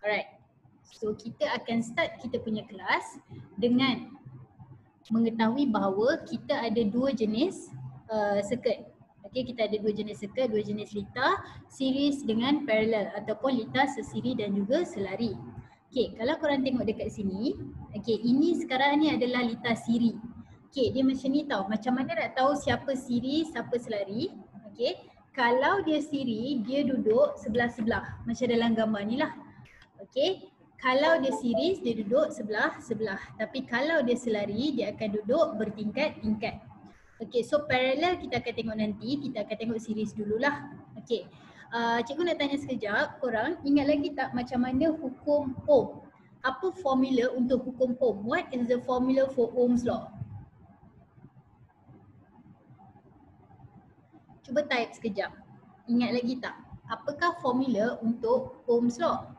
Alright. So kita akan start kita punya kelas dengan mengetahui bahawa kita ada dua jenis circuit. Okey, kita ada dua jenis circuit, dua jenis litar, series dengan parallel ataupun litar sesiri dan juga selari. Okey, kalau korang tengok dekat sini, okey, ini sekarang ni adalah litar siri. Okey, dia macam ni tau. Macam mana nak tahu siapa siri, siapa selari? Okey, kalau dia siri, dia duduk sebelah-sebelah macam dalam gambar ni lah. Okey, kalau dia series dia duduk sebelah-sebelah. Tapi kalau dia selari dia akan duduk bertingkat-tingkat. Okey, so parallel kita akan tengok nanti, kita akan tengok series dululah. Okey. Cikgu nak tanya sekejap, korang ingat lagi tak macam mana hukum Ohm? Apa formula untuk hukum Ohm? What is the formula for Ohm's law? Cuba type sekejap. Ingat lagi tak? Apakah formula untuk Ohm's law?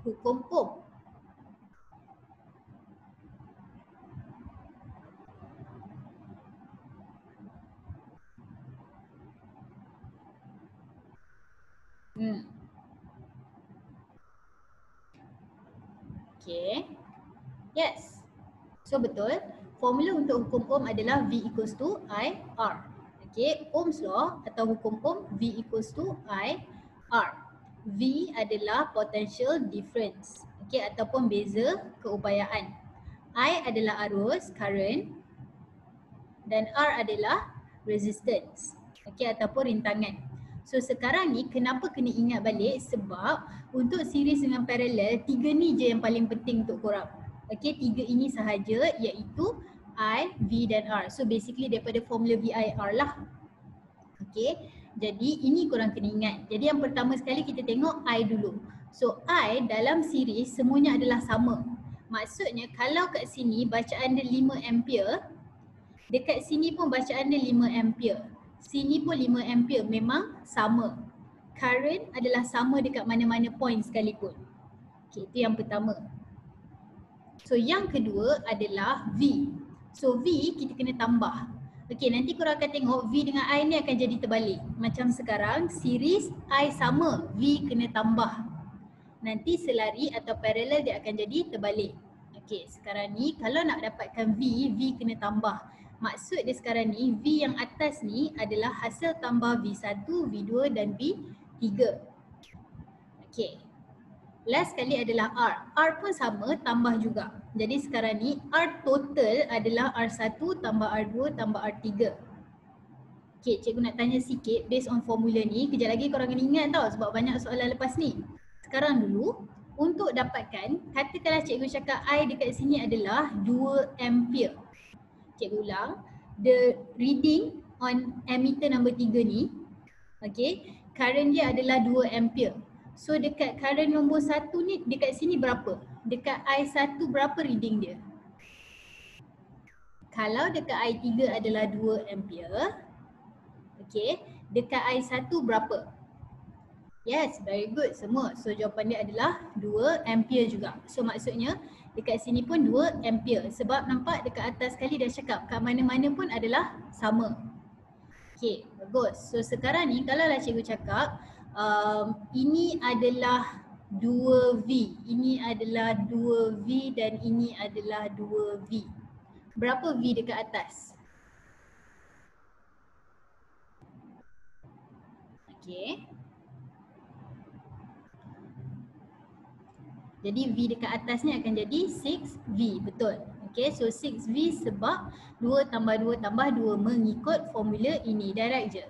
Hukum Ohm. Okay. Yes. So betul. Formula untuk hukum Ohm adalah V equals to I R. Okay. Ohm's law atau hukum Ohm V equals to I R. V adalah potential difference. Okay. Ataupun beza keupayaan. I adalah arus, current. Dan R adalah resistance. Okay. Ataupun rintangan. So sekarang ni kenapa kena ingat balik? Sebab untuk series dengan parallel, tiga ni je yang paling penting untuk korang. Okay, tiga ini sahaja iaitu I, V dan R. So basically daripada formula VIR lah. Okay, jadi ini korang kena ingat. Jadi yang pertama sekali kita tengok I dulu. So I dalam series semuanya adalah sama. Maksudnya kalau kat sini bacaan dia 5 ampere, dekat sini pun bacaan dia 5 ampere. Sini pun 5 ampere, memang sama. Current adalah sama dekat mana-mana point sekalipun. Okay, itu yang pertama. So yang kedua adalah V. So V kita kena tambah. Okay, nanti korang akan tengok V dengan I ni akan jadi terbalik. Macam sekarang series I sama, V kena tambah. Nanti selari atau parallel dia akan jadi terbalik. Okay, sekarang ni kalau nak dapatkan V, V kena tambah. Maksud dia sekarang ni V yang atas ni adalah hasil tambah V1, V2 dan V3. Okay. Last sekali adalah R. R pun sama, tambah juga. Jadi sekarang ni R total adalah R1 tambah R2 tambah R3. Okay, cikgu nak tanya sikit based on formula ni. Kejap lagi korang kena ingat tau sebab banyak soalan lepas ni. Sekarang dulu, untuk dapatkan, katakanlah cikgu cakap I dekat sini adalah 2 ampere. Cikgu ulang, the reading on ammeter number 3 ni, okay, current dia adalah 2 ampere. So dekat current nombor 1 ni, dekat sini berapa? Dekat I1 berapa reading dia? Kalau dekat I3 adalah 2 ampere, okay, dekat I1 berapa? Yes, very good semua. So jawapan dia adalah 2 ampere juga. So maksudnya dekat sini pun 2 ampere. Sebab nampak dekat atas sekali dah cakap kat mana-mana pun adalah sama. Okay, bagus. So sekarang ni kalau lah cikgu cakap ini adalah 2V, ini adalah 2V dan ini adalah 2V. Berapa V dekat atas? Okay. Jadi V dekat atas ni akan jadi 6V, betul. Okay, so 6V sebab 2 tambah 2 tambah 2 mengikut formula ini, direct je.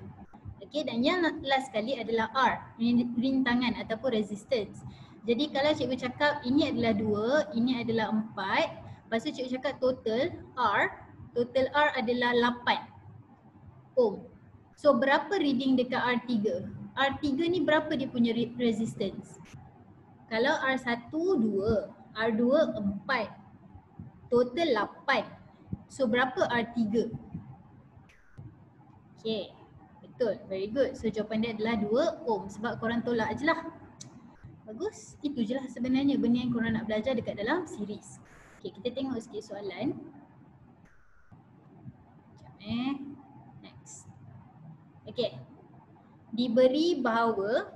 Okay, dan yang last sekali adalah R, rintangan ataupun resistance. Jadi kalau cikgu cakap ini adalah 2, ini adalah 4, lepas tu cikgu cakap total R adalah 8 ohm. So berapa reading dekat R3? R3 ni berapa dia punya resistance? Kalau R1 2, R2 4, total 8. So berapa R3? Okay, betul, very good. So jawapan dia adalah 2 ohm sebab korang tolak je lah. Bagus, itu je lah sebenarnya benda yang korang nak belajar dekat dalam series. Okay, kita tengok sikit soalan. Sekejap Next. Okay, diberi bahawa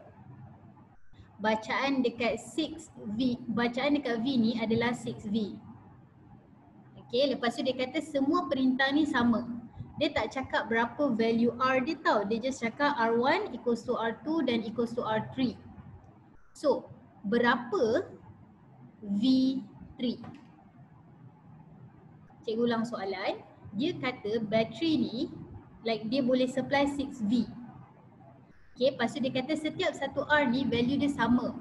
bacaan dekat 6V, bacaan dekat V ni adalah 6V. Okay, lepas tu dia kata semua perintah ni sama. Dia tak cakap berapa value R dia tahu. Dia just cakap R1 equals to R2 dan equals to R3. So, berapa V3? Cikgu ulang soalan. Dia kata bateri ni, like dia boleh supply 6V. Okay, lepas tu dia kata setiap satu R ni value dia sama.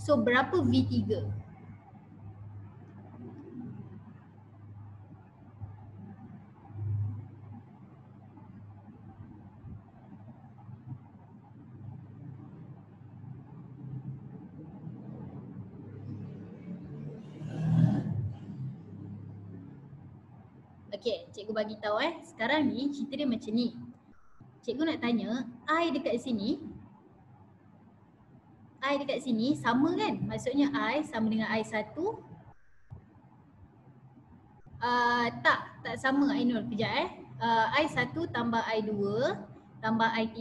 So, berapa V3? Okay, cikgu bagi tahu sekarang ni cerita dia macam ni. Cikgu nak tanya, I dekat sini sama kan? Maksudnya I sama dengan I1. Tak sama Ainul, kejap I1 tambah I2 tambah I3,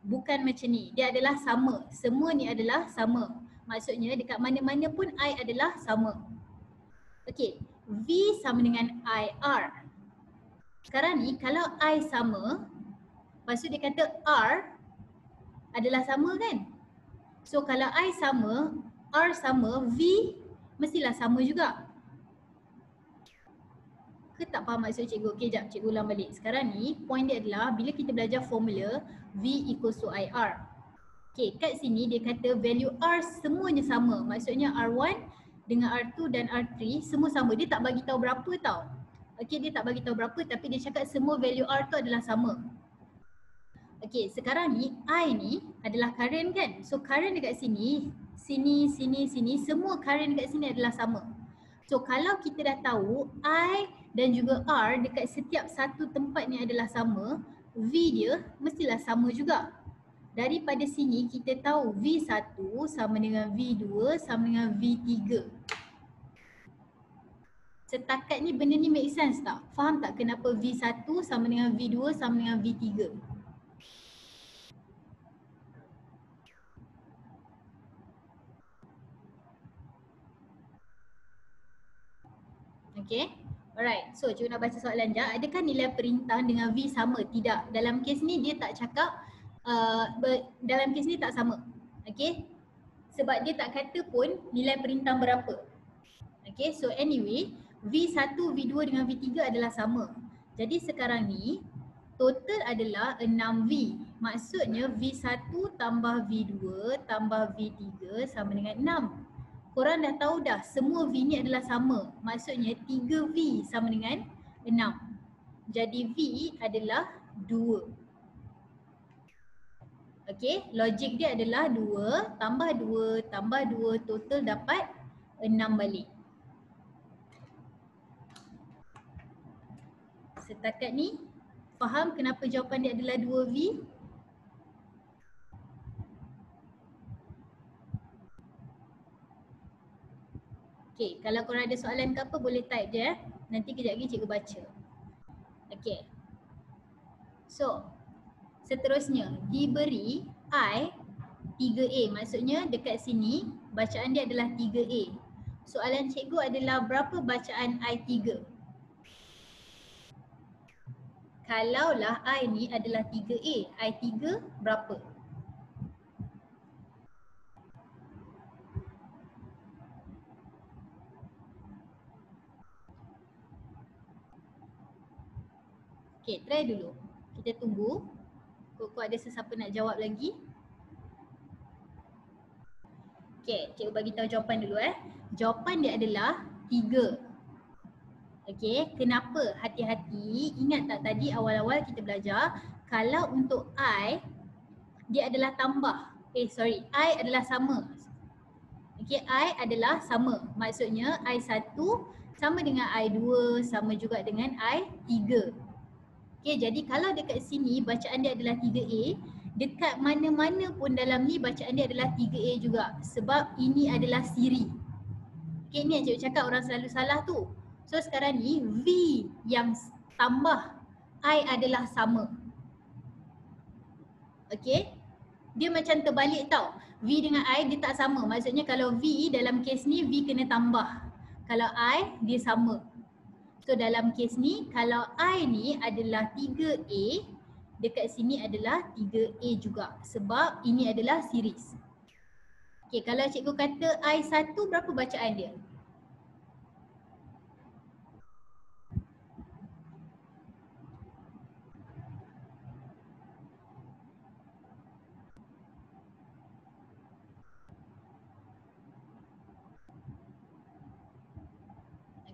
bukan macam ni. Dia adalah sama. Semua ni adalah sama. Maksudnya dekat mana-mana pun I adalah sama. Okay, V sama dengan IR. Sekarang ni kalau I sama, lepas tu dia kata R adalah sama kan? So kalau I sama, R sama, V mestilah sama juga. Ke tak faham maksud cikgu? Okay, jap cikgu ulang balik. Sekarang ni point dia adalah bila kita belajar formula V equals to IR. Okay, kat sini dia kata value R semuanya sama. Maksudnya R1 dengan R2 dan R3 semua sama. Dia tak bagi tahu berapa tau. Okay, dia tak bagi tahu berapa tapi dia cakap semua value R tu adalah sama. Okay, sekarang ni I ni adalah current kan? So current dekat sini, semua current dekat sini adalah sama. So kalau kita dah tahu I dan juga R dekat setiap satu tempat ni adalah sama, V dia mestilah sama juga. Daripada sini kita tahu V1 sama dengan V2 sama dengan V3. Setakat ni benda ni make sense tak? Faham tak kenapa V1 sama dengan V2 sama dengan V3? Okay, alright. So cikgu nak baca soalan je. Adakah nilai perintah dengan V sama? Tidak. Dalam kes ni dia tak cakap, dalam kes ni tak sama. Okay, sebab dia tak kata pun nilai perintah berapa. Okay, so anyway, V1, V2 dengan V3 adalah sama. Jadi sekarang ni total adalah 6V. Maksudnya V1 tambah V2 tambah V3 sama dengan 6. Korang dah tahu dah semua V ni adalah sama. Maksudnya 3V sama dengan 6. Jadi V adalah 2. Okay, logik dia adalah 2 tambah 2 tambah 2 total dapat 6 balik. Setakat ni faham kenapa jawapan dia adalah 2V? Okay, kalau korang ada soalan ke apa boleh type je Nanti kejap lagi cikgu baca. Okay. So, seterusnya diberi I 3A. Maksudnya dekat sini bacaan dia adalah 3A. Soalan cikgu adalah berapa bacaan I3? Kalaulah I ni adalah 3A, I3 berapa? Okay, try dulu. Kita tunggu. Kok ada sesiapa nak jawab lagi? Okay, cikgu bagi tahu jawapan dulu Jawapan dia adalah 3. Okay, kenapa? Hati-hati. Ingat tak tadi awal-awal kita belajar kalau untuk I dia adalah tambah. I adalah sama. Okay, I adalah sama. Maksudnya I1 sama dengan I2 sama juga dengan I3. Okay, jadi kalau dekat sini bacaan dia adalah 3A, dekat mana-mana pun dalam ni bacaan dia adalah 3A juga. Sebab ini adalah siri. Okay, ni yang cikgu cakap orang selalu salah tu. So sekarang ni V yang tambah I adalah sama. Okay. dia macam terbalik tau. V dengan I dia tak sama. Maksudnya kalau V dalam kes ni V kena tambah. Kalau I dia sama. So dalam kes ni kalau I ni adalah 3A, dekat sini adalah 3A juga sebab ini adalah series. Okay, kalau cikgu kata I1 berapa bacaan dia?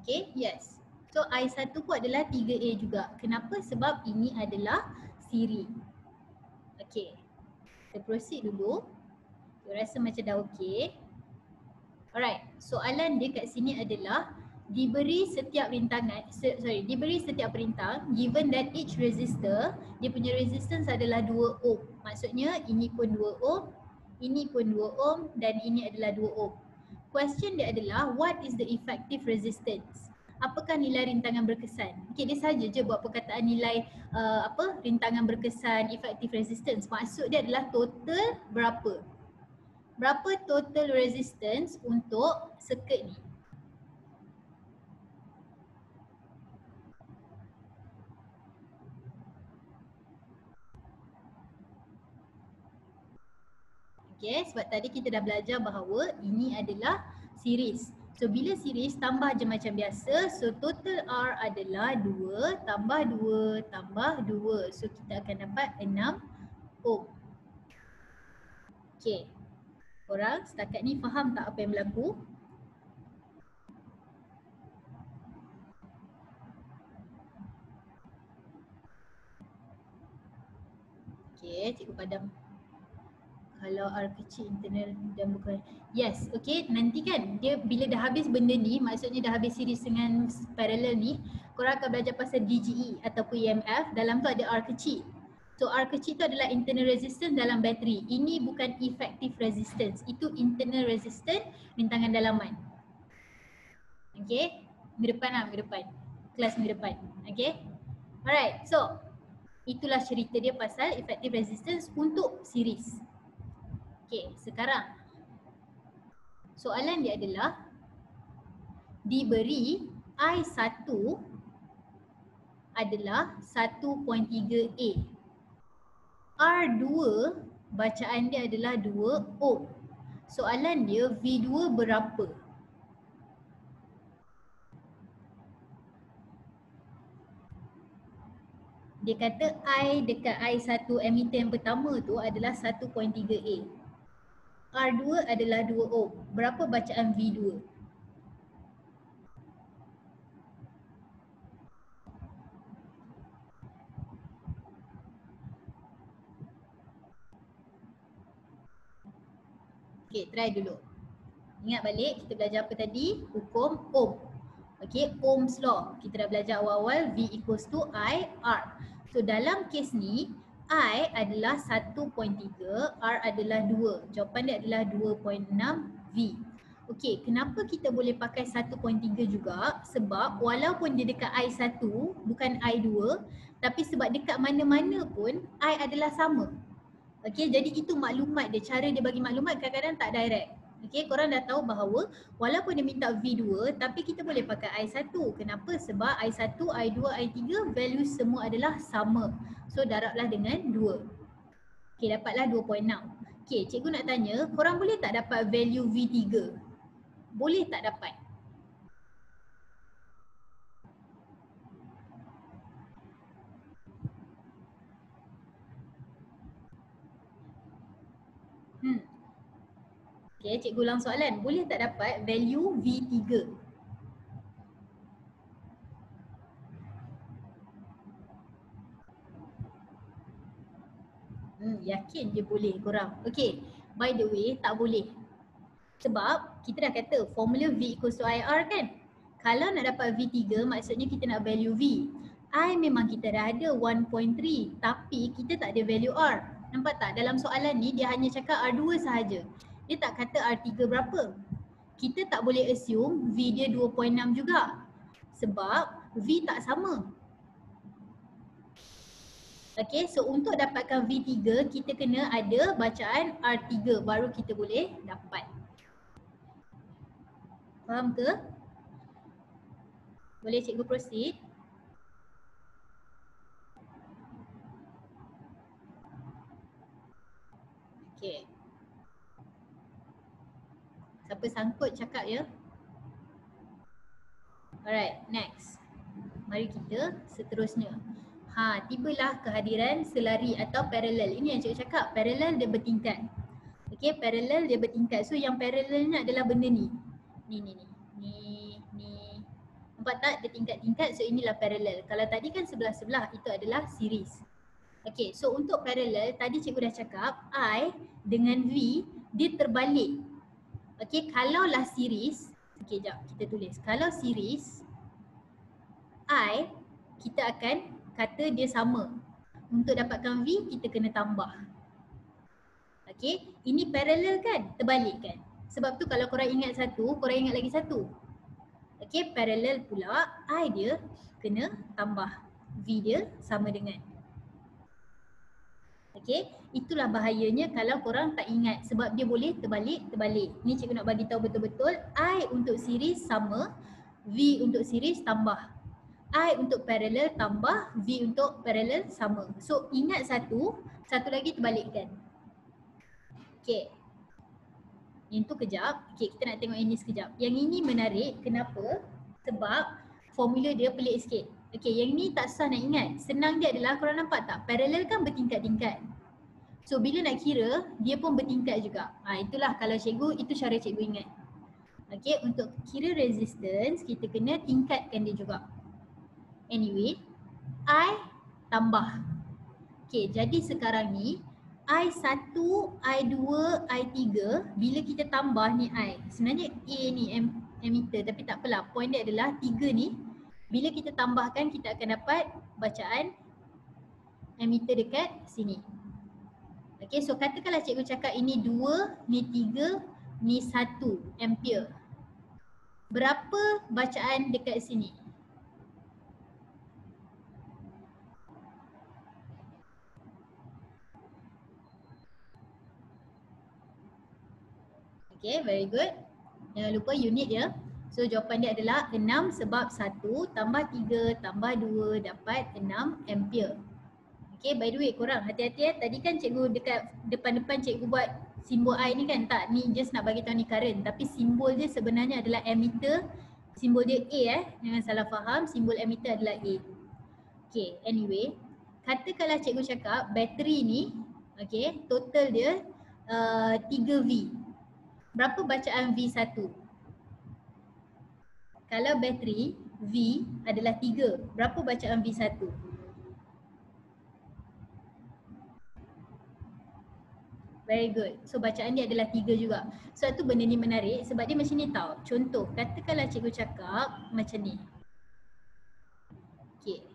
Okay, yes. So I1 pun adalah 3A juga. Kenapa? Sebab ini adalah siri. Okay, kita proceed dulu. Saya rasa macam dah okay. Alright, soalan dia kat sini adalah diberi setiap rintangan, diberi setiap perintah given that each resistor, dia punya resistance adalah 2 ohm. Maksudnya ini pun 2 ohm, ini pun 2 ohm dan ini adalah 2 ohm. Question dia adalah what is the effective resistance? Apakah nilai rintangan berkesan? Okay, dia saja je buat perkataan nilai rintangan berkesan, effective resistance. Maksud dia adalah total berapa? Berapa total resistance untuk circuit ni? Okay, sebab tadi kita dah belajar bahawa ini adalah series. So bila series tambah je macam biasa, so total R adalah 2 tambah 2 tambah 2. So kita akan dapat 6 ohm. Okay, korang setakat ni faham tak apa yang berlaku? Okay, cikgu padam. Kalau R kecil internal dan bukan, yes, okay, nanti kan dia bila dah habis benda ni, maksudnya dah habis series dengan parallel ni, korang akan belajar pasal DGE ataupun EMF. Dalam tu ada R kecil. So R kecil tu adalah internal resistance dalam bateri. Ini bukan effective resistance, itu internal resistance rintangan dalaman. Okay, minggu depan lah, minggu depan, kelas minggu depan. Okay, alright, so itulah cerita dia pasal effective resistance untuk series. Okay, sekarang soalan dia adalah diberi I1 adalah 1.3A. R2 bacaan dia adalah 2 ohm. Soalan dia V2 berapa? Dia kata I dekat I1 emitter yang pertama tu adalah 1.3A. R2 adalah 2 ohm. Berapa bacaan V2? Okay, try dulu. Ingat balik kita belajar apa tadi? Hukum Ohm. Okay, Ohm's law. Kita dah belajar awal-awal V equals to I R. So dalam kes ni I adalah 1.3, R adalah 2. Jawapan dia adalah 2.6 V. Okey, kenapa kita boleh pakai 1.3 juga? Sebab walaupun dia dekat I1 bukan I2, tapi sebab dekat mana-mana pun I adalah sama. Okey, jadi itu maklumat dia. Cara dia bagi maklumat kadang-kadang tak direct. Okey, korang dah tahu bahawa walaupun dia minta V2 tapi kita boleh pakai I1. Kenapa? Sebab I1, I2, I3 value semua adalah sama. So darablah dengan 2. Okey, dapatlah 2.6. Okey, cikgu nak tanya, korang boleh tak dapat value V3? Boleh tak dapat? Okay, cikgu ulang soalan. Boleh tak dapat value V3? Yakin je boleh korang. Okay, by the way tak boleh. Sebab kita dah kata formula V equals to IR kan? Kalau nak dapat V3 maksudnya kita nak value V. I memang kita dah ada 1.3 tapi kita tak ada value R. Nampak tak? Dalam soalan ni dia hanya cakap R2 sahaja. Dia tak kata R3 berapa. Kita tak boleh assume V dia 2.6 juga. Sebab V tak sama. Okay, so untuk dapatkan V3 kita kena ada bacaan R3 baru kita boleh dapat. Faham ke? Boleh cikgu proceed? Okay. Siapa sangkut cakap ya? Alright, next. Mari kita seterusnya. Tibalah kehadiran selari atau parallel. Ini yang cikgu cakap, parallel dia bertingkat. Okay, parallel dia bertingkat. So yang parallelnya adalah benda ni. Ni. Nampak tak? Dia tingkat-tingkat, so inilah parallel. Kalau tadi kan sebelah-sebelah, itu adalah series. Okay, so untuk parallel, tadi cikgu dah cakap, I dengan V, dia terbalik. Okay, kalaulah series, okay jap, kita tulis. Kalau series, I, kita akan kata dia sama. Untuk dapatkan V, kita kena tambah. Okay, ini parallel kan? Terbalik kan? Sebab tu kalau korang ingat satu, korang ingat lagi satu. Okay, parallel pula, I dia kena tambah. V dia sama dengan. Okay, itulah bahayanya kalau korang tak ingat sebab dia boleh terbalik. Ni cikgu nak bagi tahu betul-betul, I untuk series sama, V untuk series tambah. I untuk parallel tambah, V untuk parallel sama. So ingat satu lagi terbalikkan. Okay. Yang tu kejap. Okay, kita nak tengok yang ni sekejap. Yang ini menarik. Kenapa? Sebab formula dia pelik sikit. Okay, yang ni tak susah nak ingat. Senang dia adalah, korang nampak tak? Parallel kan bertingkat-tingkat. So bila nak kira, dia pun bertingkat juga. Itulah kalau cikgu, itu cara cikgu ingat. Okay, untuk kira resistance, kita kena tingkatkan dia juga. Anyway, I tambah. Okay, jadi sekarang ni I1, I2, I3, bila kita tambah ni I, sebenarnya A ni emitter, tapi tak apalah, point dia adalah 3 ni, bila kita tambahkan kita akan dapat bacaan emitter dekat sini. Okay, so katakanlah cikgu cakap ini 2, ni 3, ni 1 ampere. Berapa bacaan dekat sini? Okay, very good. Jangan lupa unit ya. So jawapan dia adalah 6 sebab 1 tambah 3 tambah 2 dapat 6 ampere. Okay, by the way korang hati-hati ya. Tadi kan cikgu dekat depan-depan cikgu buat simbol I ni kan. Tak, ni just nak bagi tahu ni current. Tapi simbol dia sebenarnya adalah emitter. Simbol dia A jangan salah faham. Simbol emitter adalah A. Okay, anyway. Katakanlah cikgu cakap bateri ni, okay, total dia 3V. Berapa bacaan V1? Kalau bateri V adalah 3, berapa bacaan V1? Very good. So bacaan dia adalah 3 juga. So tu benda ni menarik sebab dia macam ni tau. Contoh, katakanlah cikgu cakap macam ni. Okay.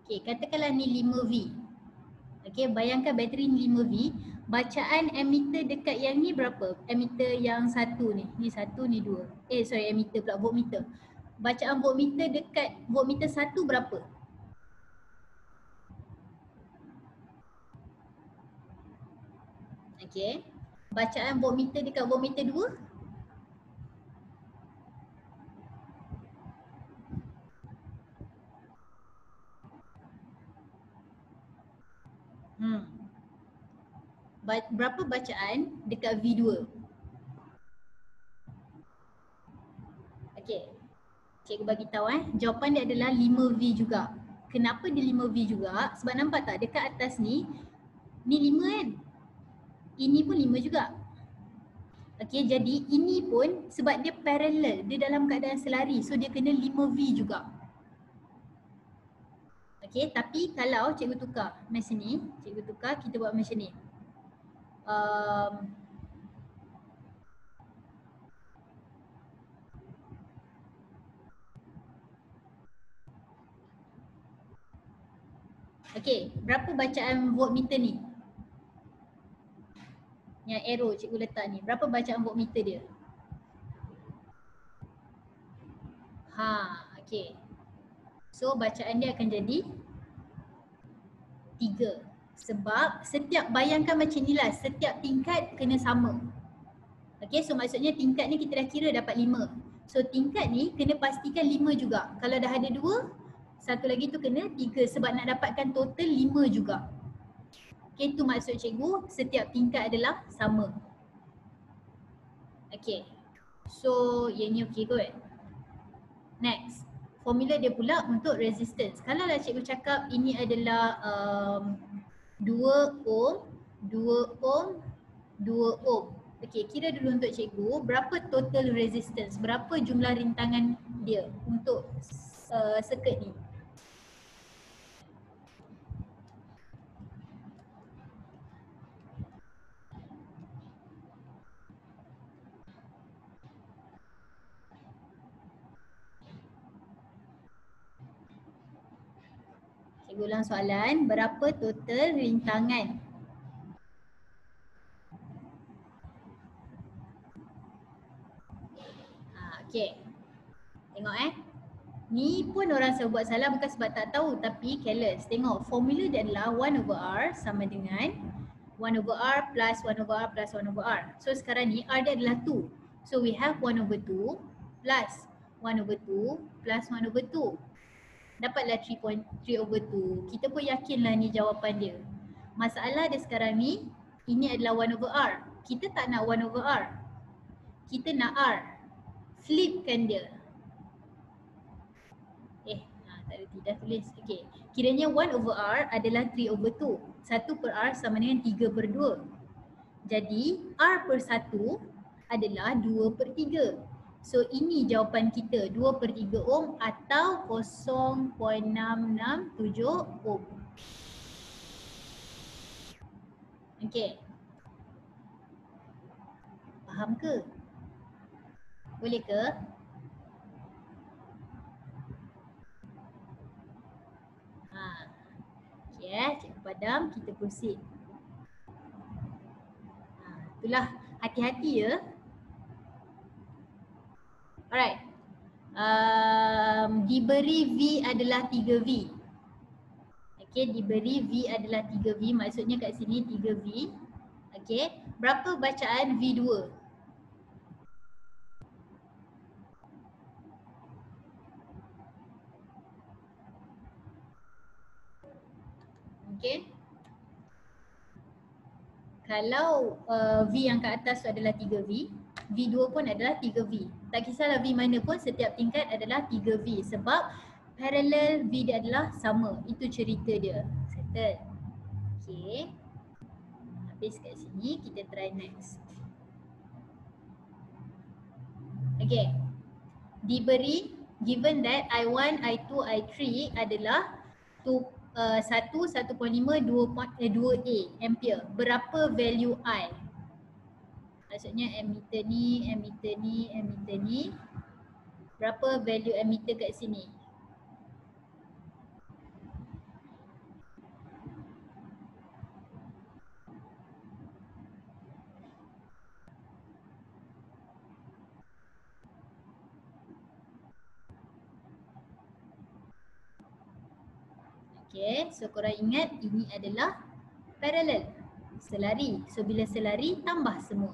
Okay, katakanlah ni 5V. Okay, bayangkan bateri ni 5V. Bacaan emitter dekat yang ni berapa? Emitter yang satu ni. Ni satu, ni dua. Emitter pula, voltmeter. Bacaan voltmeter dekat voltmeter satu berapa? Okay. Bacaan voltmeter dekat voltmeter dua? Berapa bacaan dekat V2? Okay, cikgu bagi tahu jawapan dia adalah 5V juga. Kenapa dia 5V juga? Sebab nampak tak dekat atas ni 5 kan? Ini pun 5 juga. Okay, jadi ini pun sebab dia parallel, dia dalam keadaan selari, so dia kena 5V juga. Okay, tapi kalau cikgu tukar macam ni, cikgu tukar, kita buat macam ni. Okay, berapa bacaan voltmeter ni? yang arrow cikgu letak ni, berapa bacaan voltmeter dia? Okay. So bacaan dia akan jadi 3. Sebab setiap, bayangkan macam ni lah, setiap tingkat kena sama. Okay, so maksudnya tingkat ni kita dah kira dapat 5. So tingkat ni kena pastikan 5 juga. Kalau dah ada 2, satu lagi tu kena 3 sebab nak dapatkan total 5 juga. Okay, tu maksud cikgu, setiap tingkat adalah sama. Okay, so yang ni okay kot. Next, formula dia pula untuk resistance. Kalau lah cikgu cakap ini adalah 2 ohm, 2 ohm, 2 ohm. Okay, kira dulu untuk cikgu, berapa total resistance, berapa jumlah rintangan dia untuk circuit ni? Cikgu ulang soalan, berapa total rintangan? Okay, tengok ni pun orang selalu buat salah bukan sebab tak tahu tapi careless. Tengok formula dia adalah 1/R sama dengan 1/R plus 1/R plus 1/R. So sekarang ni R dia adalah 2. So we have 1/2 plus 1/2 plus 1/2. Dapatlah 3/2. Kita pun yakinlah ni jawapan dia. Masalah dia sekarang ni, ini adalah 1/R. Kita tak nak 1/R. Kita nak R. Flipkan dia. Tak ada tidak tulis. Okay. Kiranya 1/R adalah 3/2. 1/R sama dengan 3/2. Jadi R per 1 adalah 2/3. So ini jawapan kita, 2/3 ohm atau 0.667 ohm. Okay. Faham ke? Boleh ke? Okay, cikgu padam, kita proceed. Itulah, hati-hati ya. Alright. Diberi V adalah 3V. Okay, diberi V adalah 3V, maksudnya kat sini 3V. Okay, berapa bacaan V2? Okay. Kalau V yang kat atas tu adalah 3V, V2 pun adalah 3V. Tak kisahlah V mana pun, setiap tingkat adalah 3V sebab parallel V dia adalah sama. Itu cerita dia. Settle. Okay. Habis kat sini, kita try next. Okay. Diberi, given that I1, I2, I3 adalah 1, 1.5, 2A ampere. Berapa value I? Maksudnya emitter ni, emitter ni, emitter ni. Berapa value emitter kat sini? Okay, so korang ingat ini adalah parallel, selari. So bila selari, tambah semua.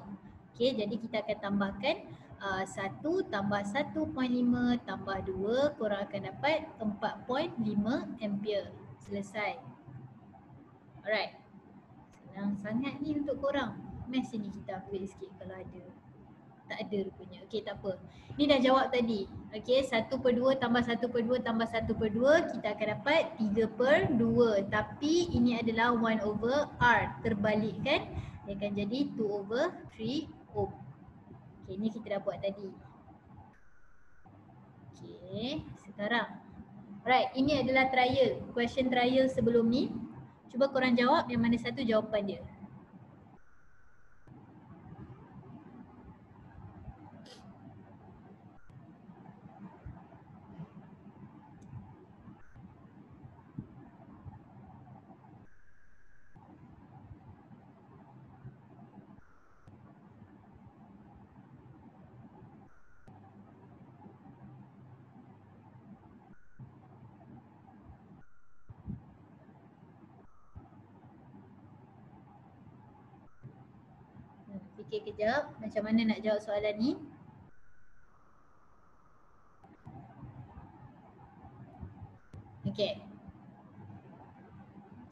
Okay, jadi kita akan tambahkan 1 tambah 1.5 tambah 2, korang akan dapat 4.5 ampere. Selesai. Alright. Senang sangat ni untuk korang. Math sini kita ambil sikit kalau ada. Tak ada rupanya. Okay, tak apa. Ni dah jawab tadi. Okay, 1/2 tambah 1/2 tambah 1/2 kita akan dapat 3/2. Tapi ini adalah 1/R. Terbalik kan? Dia akan jadi 2/3 ohm. Okay, ni kita dah buat tadi. Okay, sekarang. Alright, ini adalah trial. Question trial sebelum ni. Cuba korang jawab yang mana satu jawapan dia. fikir kejap macam mana nak jawab soalan ni. Okay.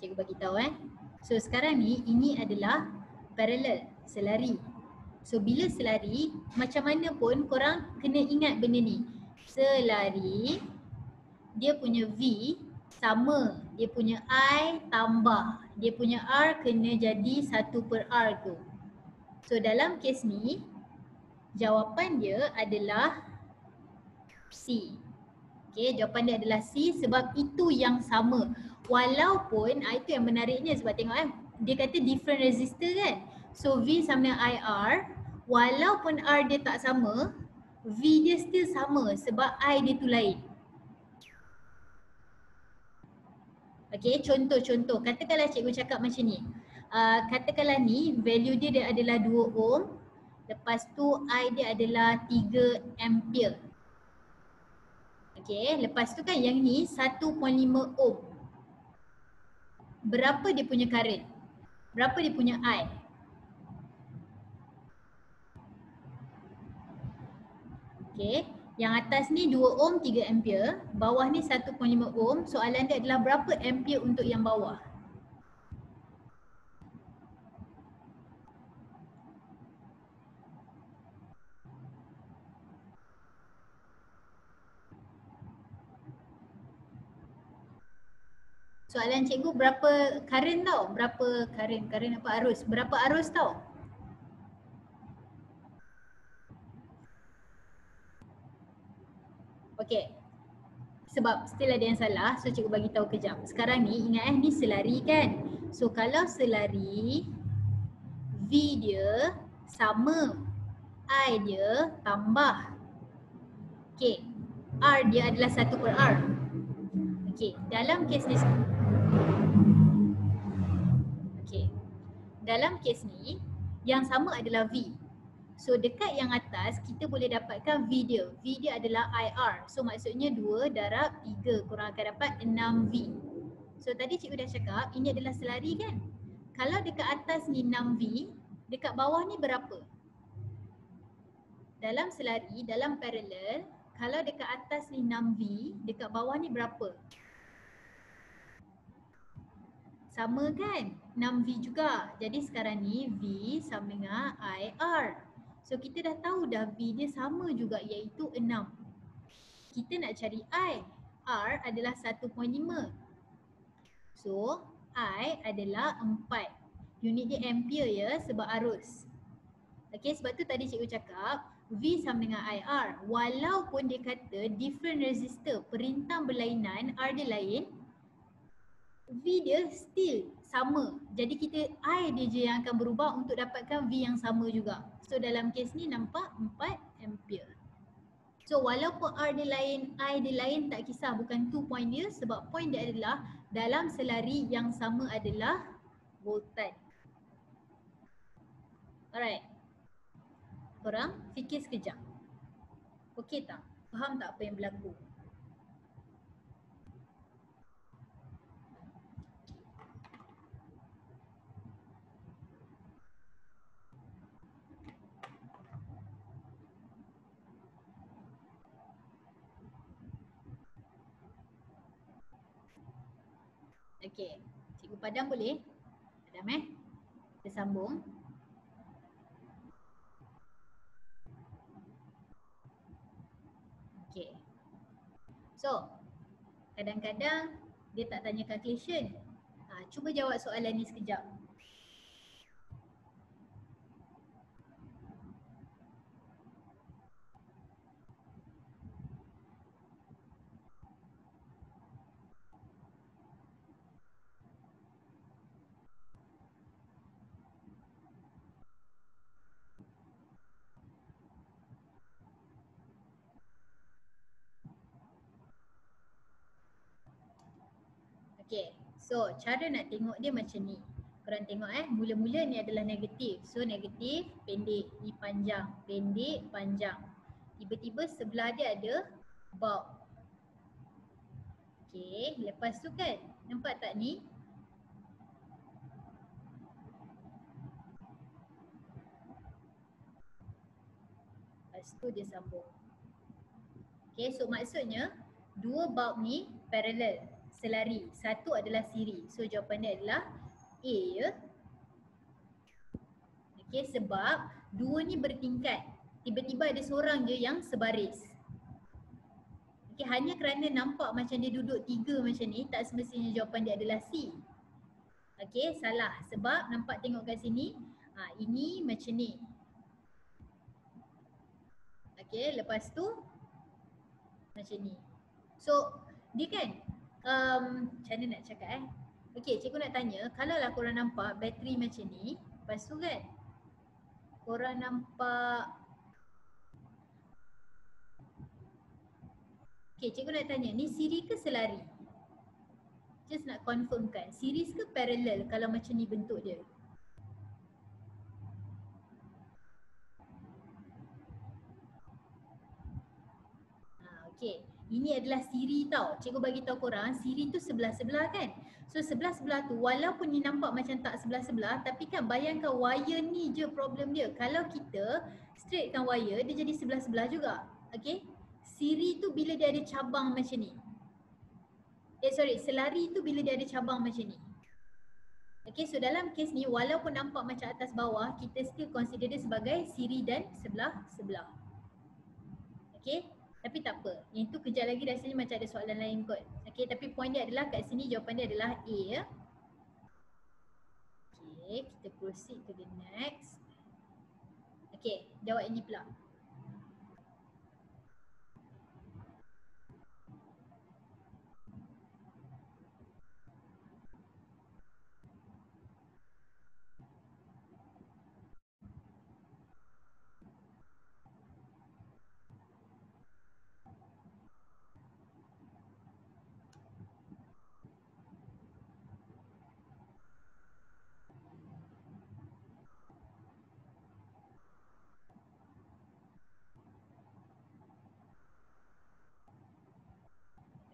Cikgu bagi tahu So sekarang ni ini adalah parallel, selari. So bila selari, macam mana pun korang kena ingat benda ni. Selari, dia punya V sama, dia punya I tambah, dia punya R kena jadi 1/R tu. So dalam kes ni, jawapan dia adalah C. Okay, jawapan dia adalah C sebab itu yang sama. Walaupun, itu yang menariknya sebab tengok dia kata different resistor kan. So V sama dengan IR, walaupun R dia tak sama, V dia still sama sebab I dia tu lain. Okay, contoh-contoh. Katakanlah cikgu cakap macam ni. Katakanlah ni value dia adalah 2 ohm. Lepas tu I dia adalah 3 ampere. Okay, lepas tu kan yang ni 1.5 ohm. Berapa dia punya current? Berapa dia punya I? Okay, yang atas ni 2 ohm 3 ampere, bawah ni 1.5 ohm. Soalan dia adalah berapa ampere untuk yang bawah? Soalan cikgu berapa current tau? Berapa current apa arus? Berapa arus tau? Okay. Sebab still ada yang salah, so cikgu bagi tahu kejap. Sekarang ni ingat ni selari kan? So kalau selari, V dia sama, I dia tambah. Okay. R dia adalah 1/R. Okay. Dalam kes ni dalam kes ni, yang sama adalah V. So dekat yang atas, kita boleh dapatkan V dia. V dia adalah IR. So maksudnya 2 darab 3, korang akan dapat 6V. So tadi cikgu dah cakap, ini adalah selari kan? Kalau dekat atas ni 6V, dekat bawah ni berapa? Dalam selari, dalam parallel, kalau dekat atas ni 6V, dekat bawah ni berapa? Sama kan? 6V juga. Jadi sekarang ni V sama dengan IR. So kita dah tahu dah V dia sama juga iaitu 6. Kita nak cari I. R adalah 1.5. So I adalah 4. Unit dia ampere ya sebab arus. Okay, sebab tu tadi cikgu cakap V sama dengan IR. Walaupun dia kata different resistor, perintah berlainan, R dia lain, V dia still sama. Jadi kita I dia je yang akan berubah untuk dapatkan V yang sama juga. So dalam kes ni nampak 4 ampere. So walaupun R dia lain, I dia lain, tak kisah, bukan tu point dia. Sebab point dia adalah dalam selari yang sama adalah voltan. Alright. Korang fikir sekejap. Okey tak? Faham tak apa yang berlaku? Okey, cikgu padam boleh? Padam Kita sambung. Okey. So, kadang-kadang dia tak tanya calculation. Cuba jawab soalan ni sekejap. Okay, so cara nak tengok dia macam ni. Korang tengok mula-mula ni adalah negatif. So negatif, pendek, ni panjang, pendek, panjang. Tiba-tiba sebelah dia ada bulb. Okay, lepas tu kan, nampak tak ni? Lepas tu dia sambung. Okay, so maksudnya dua bulb ni parallel, selari. Satu adalah siri. So jawapan dia adalah A ya. Okay, sebab dua ni bertingkat. Tiba-tiba ada seorang je yang sebaris. Okay, hanya kerana nampak macam dia duduk tiga macam ni, tak semestinya jawapan dia adalah C. Okay, salah. Sebab nampak tengok kat sini, ini macam ni. Okay, lepas tu macam ni. So, dia kan, macam mana nak cakap Okay, cikgu nak tanya, kalau lah korang nampak bateri macam ni, lepas tu kan, korang nampak, okay, cikgu nak tanya, ni siri ke selari? Just nak confirmkan, series ke parallel kalau macam ni bentuk dia? Okay, ini adalah siri tau. Cikgu bagi tahu korang, siri tu sebelah-sebelah kan. So sebelah-sebelah tu walaupun ni nampak macam tak sebelah-sebelah, tapi kan bayangkan wire ni je problem dia. Kalau kita straightkan wire, dia jadi sebelah-sebelah juga. Okay, siri tu bila dia ada cabang macam ni. Selari tu bila dia ada cabang macam ni. Okay, so dalam kes ni walaupun nampak macam atas bawah, kita still consider dia sebagai siri dan sebelah-sebelah. Okay, tapi tak apa. Yang tu kejap lagi rasanya macam ada soalan lain kot. Okay, tapi point dia adalah kat sini jawapan dia adalah A ya. Okay, kita proceed to the next. Okay, jawab ini pula.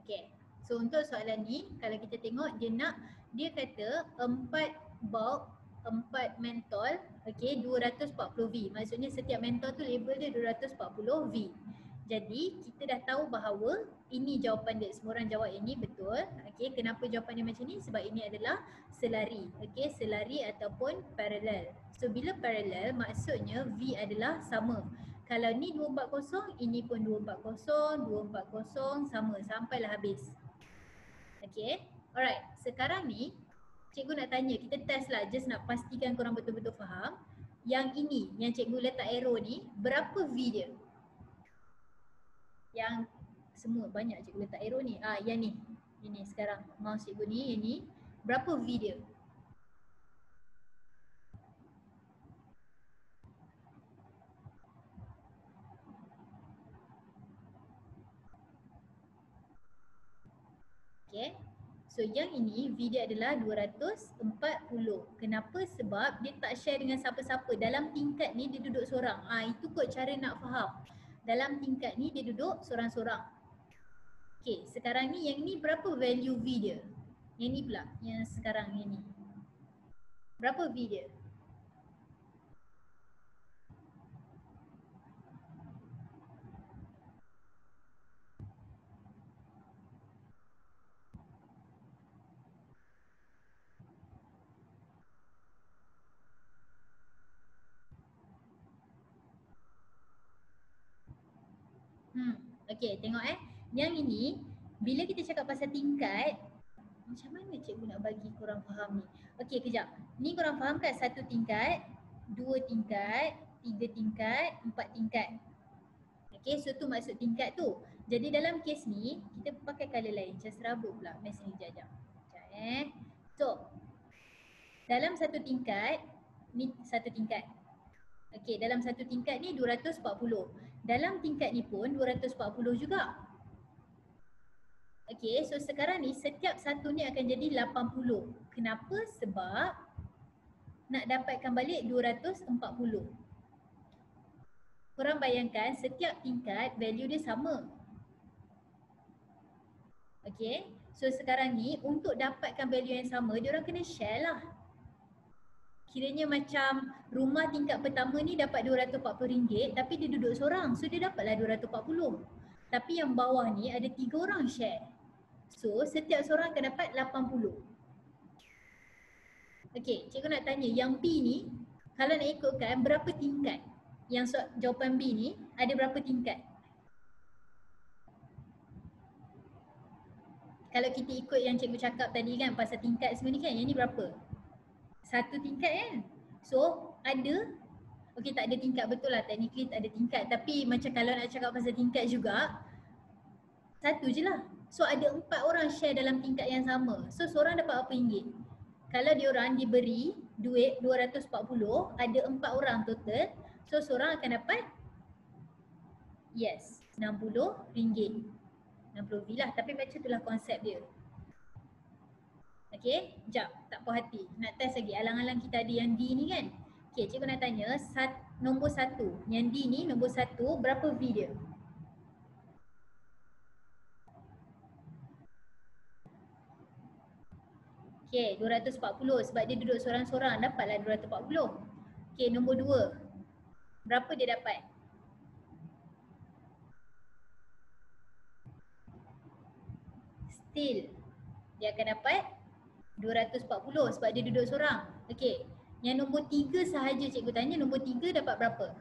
Okay, so untuk soalan ni kalau kita tengok dia kata 4 bulb, 4 mentol, okay, 240V. Maksudnya setiap mentol tu label dia 240V. Jadi kita dah tahu bahawa ini jawapan dia. Semua orang jawab ini betul. Okay, kenapa jawapan dia macam ni? Sebab ini adalah selari. Okay, selari ataupun parallel. So bila parallel maksudnya V adalah sama. Kalau ni 240, ini pun 240, 240 sama sampailah habis. Okay, alright. Sekarang ni cikgu nak tanya, kita test lah, just nak pastikan korang betul-betul faham. Yang ini, yang cikgu letak arrow ni, berapa V dia? Yang semua banyak cikgu letak arrow ni. Yang ni. Ini sekarang mouse cikgu ni, ini berapa V dia? Okay. So yang ini V dia adalah 240. Kenapa? Sebab dia tak share dengan siapa-siapa. Dalam tingkat ni dia duduk seorang. Itu kot cara nak faham. Dalam tingkat ni dia duduk seorang-seorang. Okay, sekarang ni yang ni berapa value V dia? Yang ni pula, yang sekarang yang ni. Berapa V dia? Okay, tengok yang ini, bila kita cakap pasal tingkat, macam mana cikgu nak bagi korang faham ni? Okay, kejap. Ni korang faham kan? 1 tingkat, 2 tingkat, 3 tingkat, 4 tingkat. Okay, so tu maksud tingkat tu. Jadi dalam kes ni, kita pakai color lain. Macam serabut pula. Mari sini sekejap. So, dalam 1 tingkat, ni 1 tingkat. Okay, dalam 1 tingkat ni 240. Dalam tingkat ni pun 240 juga. Okay, so sekarang ni setiap satu ni akan jadi 80. Kenapa? Sebab nak dapatkan balik 240. Korang bayangkan setiap tingkat value dia sama. Okay, so sekarang ni untuk dapatkan value yang sama, diorang kena share lah. Kiranya macam rumah tingkat pertama ni dapat RM240 tapi dia duduk seorang. So dia dapatlah RM240. Tapi yang bawah ni ada 3 orang share. So setiap seorang akan dapat RM80. Okey, cikgu nak tanya yang B ni kalau nak ikutkan berapa tingkat? Yang jawapan B ni ada berapa tingkat? Kalau kita ikut yang cikgu cakap tadi kan pasal tingkat semua ni kan, yang ni berapa? 1 tingkat kan? So ada, okey tak ada tingkat betul lah, technically tak ada tingkat. Tapi macam kalau nak cakap pasal tingkat juga, 1 je lah. So ada 4 orang share dalam tingkat yang sama. So seorang dapat berapa ringgit? Kalau diorang diberi duit 240, ada 4 orang total. So seorang akan dapat, yes, RM60. 60 V lah, tapi macam itulah konsep dia. Okay, sekejap, tak puas hati. Nak test lagi, alang-alang kita ada yang D ni kan. Okay, cikgu nak tanya, nombor 1, yang D ni nombor 1, berapa V dia? Okay, 240 sebab dia duduk seorang-seorang, dapatlah 240. Okay, nombor 2, berapa dia dapat? Still, dia akan dapat 240 sebab dia duduk seorang. Okay, yang nombor 3 sahaja cikgu tanya, nombor 3 dapat berapa?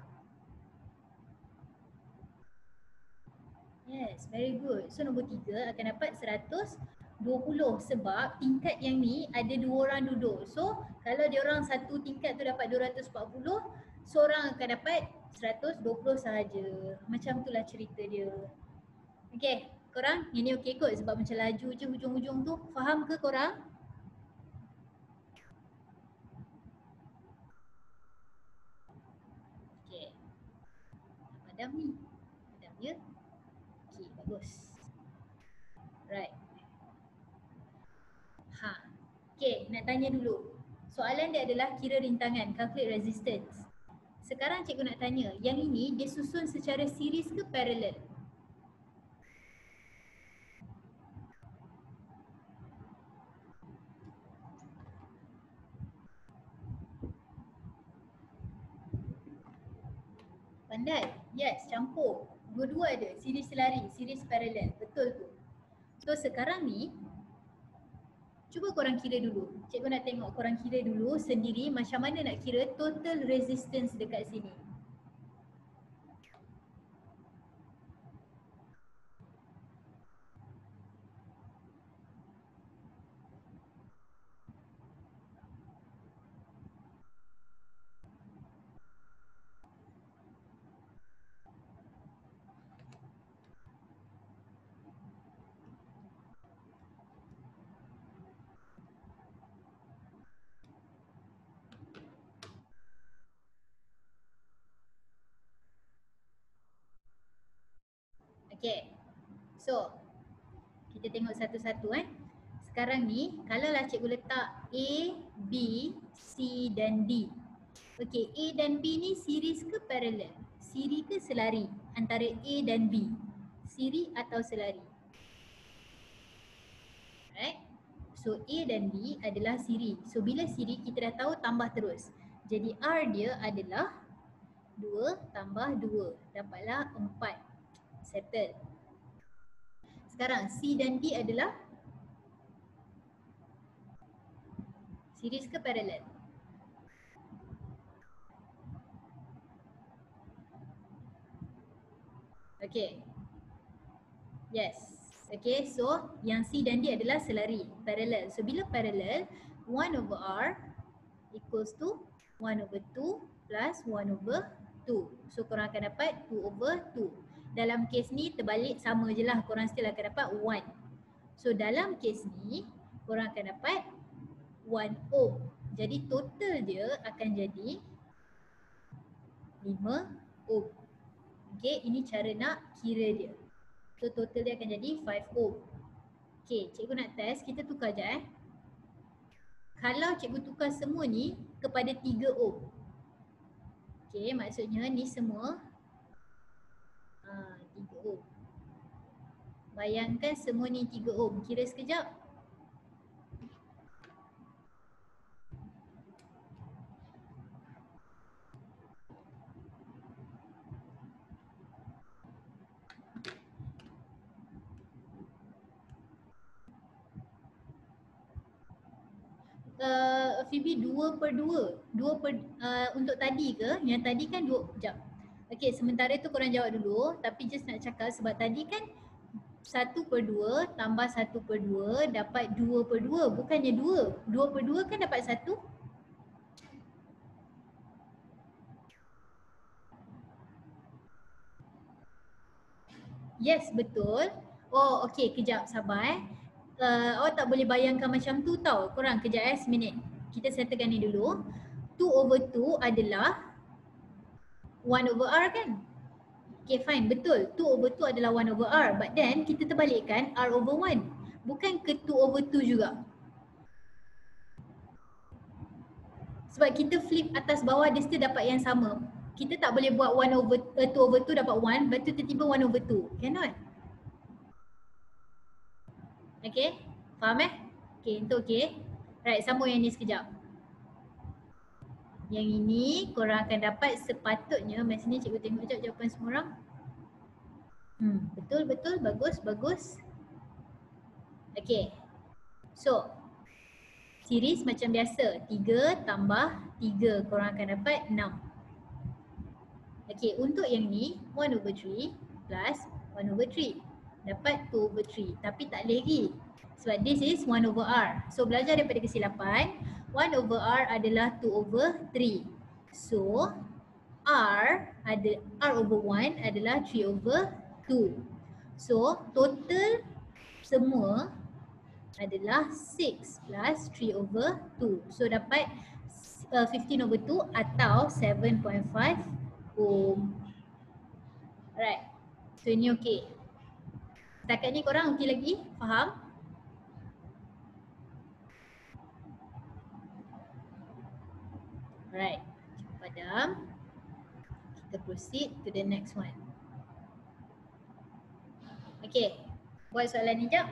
Yes, very good. So nombor 3 akan dapat 120 sebab tingkat yang ni ada 2 orang duduk. So kalau dia orang satu tingkat tu dapat 240, seorang akan dapat 120 sahaja. Macam itulah cerita dia. Okay, korang yang ni okey kot sebab macam laju je hujung-hujung tu. Faham ke korang? Okay, padam ni. Padam ya? Okay, bagus. Right. Ha. Okay, nak tanya dulu. Soalan dia adalah kira rintangan, calculate resistance. Sekarang cikgu nak tanya, yang ini dia susun secara series ke parallel? Pandai? Yes, campur. Dua-dua ada, series selari, series parallel. Betul tu. So sekarang ni, cuba korang kira dulu. Cikgu nak tengok korang kira dulu sendiri macam mana nak kira total resistance dekat sini. Okay. So, kita tengok satu-satu Sekarang ni, kalaulah cikgu letak A, B, C dan D. Okay, A dan B ni series ke parallel? Siri ke selari antara A dan B? Siri atau selari? Right? So A dan B adalah siri. So bila siri kita dah tahu tambah terus. Jadi R dia adalah 2 tambah 2. Dapatlah 4. Settle. Sekarang C dan D adalah series ke parallel? Okay. Yes. Okay, so yang C dan D adalah selari, parallel. So bila parallel, 1 over R equals to 1 over 2 plus 1 over 2. So korang akan dapat 2 over 2. Dalam kes ni terbalik sama je lah, korang still akan dapat 1. So dalam kes ni, korang akan dapat 1 ohm. Jadi total dia akan jadi 5 ohm. Okay, ini cara nak kira dia. So total dia akan jadi 5 ohm. Okay, cikgu nak test, kita tukar je Kalau cikgu tukar semua ni kepada 3 ohm. Okay, maksudnya ni semua 3 ohm. Bayangkan semua ni 3 ohm. Kira sekejap. Phoebe 2 per 2. 2 per, untuk tadi ke? Yang tadi kan 2, sekejap. Okay, sementara tu korang jawab dulu. Tapi just nak cakap sebab tadi kan 1 per 2 tambah 1 per 2 dapat 2 per 2. Bukannya 2. 2 per 2 kan dapat 1. Yes, betul. Oh, okay. Kejap, sabar. Awak tak boleh bayangkan macam tu tau. Korang kejap seminit. Kita settlekan ni dulu. 2 over 2 adalah 1 over R kan? Okay, fine. Betul. 2 over 2 adalah 1 over R. But then, kita terbalikkan R over 1. Bukan ke 2 over 2 juga. Sebab kita flip atas bawah, dia still dapat yang sama. Kita tak boleh buat 1 over 2 over 2 dapat 1, lepas tu tiba-tiba 1 over 2. Cannot. Okay? Faham Okay, itu okay. Right, sambung yang ni sekejap. Yang ini korang akan dapat sepatutnya, masa ni cikgu tengok sekejap jawapan semua orang. Betul, betul, bagus, bagus. Okay. So, series macam biasa, 3 tambah 3, korang akan dapat 6. Okay, untuk yang ni, 1 over 3 plus 1 over 3. Dapat 2 over 3, tapi tak boleh lagi. Sebab this is 1 over R. So, belajar daripada kesilapan, 1 over R adalah 2 over 3. So, R over 1 adalah 3 over 2. So, total semua adalah 6 plus 3 over 2. So, dapat 15 over 2 atau 7.5 ohm. Alright. So, ini okey. Setakat ni korang okey lagi? Faham? Alright. Padam. Kita proceed to the next one. Okay. Buat soalan ni jap.